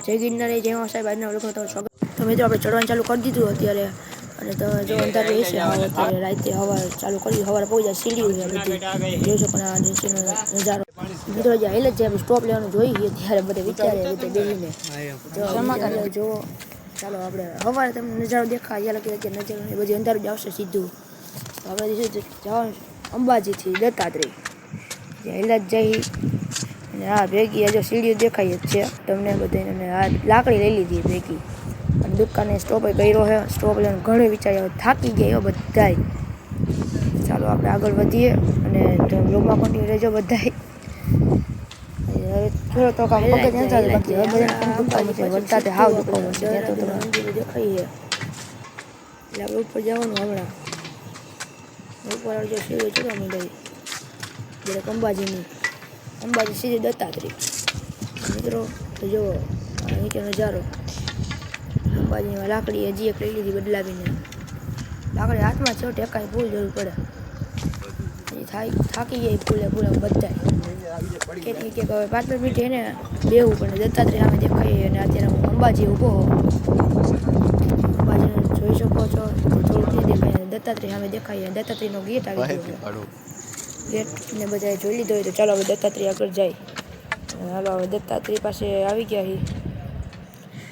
જય ગિરનારી જય સાહેબ આજના લોકો તો સ્વાગત. તો મિત્રો આપણે ચડવાનું ચાલુ કરી દીધું અત્યારે અને તમે જો અંધાર રહી છે અત્યારે રાતે હવા ચાલુ કરી સવારે પહોંચી જાય સીડી છે બધી જોઈ શકો આ નીચેનો નજારો. મિત્રો જે હાઈલ જ છે સ્ટોપ લેવાનું જોઈએ ત્યારે બધે વિચારે બધે બેસીને જો ચાલો આપણે સવારે તમને નજારો દેખાય અત્યારે નજારો એ બધી અંધારું જ આવશે સીધું. તો આપણે જવાનું અંબાજીથી દત્તાત્રેય હાઈલા જ જઈ અને હા ભેગી જો સીડીઓ દેખાય જ છે તમને બધાને અને આ લાકડી લઈ લીધી ભેગી અને દુકાને સ્ટોપે કર્યો છે. સ્ટોપ લઈને ઘણું વિચાર્યો થાકી ગયા બધાય. ચાલો આપણે આગળ વધીએ અને બ્લોગમાં કન્ટિન્યુ રહેજો બધાય. હવે થોડો તો કામ પગ જ નથી બાકી હવે બધાને દુકાન છે વરસાદ હાવ દુકાન છે ત્યાં તો તમને મંદિર દેખાય છે એટલે આપણે ઉપર જવાનું હમણાં ઉપર જો સીડીઓ ચડવા માંડાય જ્યારે અંબાજી સીધી દત્તાત્રેય. મિત્રો તો જુઓ નીચે નજારો અંબાજીમાં લાકડી હજી એક લઈ લીધી બદલાવીને. લાકડી હાથમાં છો ટેકાઈ ફૂલ જરૂર પડે થાકી જાય પૂરા બધા કેટલી કે હવે 5 મિનિટ એને બેવું પણ દત્તાત્રેય સામે દેખાય અને અત્યારે હું અંબાજી ઊભો અંબાજીને જોઈ શકો છો થોડુંક નહીં દેખાય દત્તાત્રેય સામે દેખાય દત્તાત્રેયનો ગેટ આવી ગયો છે. ગેટને બધાએ જોઈ લીધો હોય તો ચાલો હવે દત્તાત્રેય આગળ જાય. હાલો હવે દત્તાત્રેય પાસે આવી ગયા છીએ.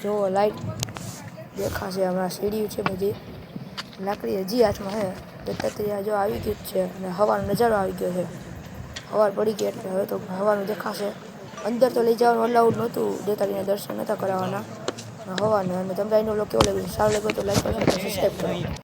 જો લાઈટ દેખાશે હમણાં સીડીઓ છે બધી લાકડી હજી હાથમાં છે. દત્તાત્રેય જો આવી ગયું જ છે અને હવાનો નજારો આવી ગયો છે. સવાર પડી ગઈ એટલે હવે તો હવાનું દેખાશે. અંદર તો લઈ જવાનું અલાઉડ નહોતું દત્તાત્રેયના દર્શન નહોતા કરાવવાના હવાના. અને તમને એનો કેવો લાગ્યો સારો લાગ્યો તો લાઈક કરો સબસ્ક્રાઈબ કરો.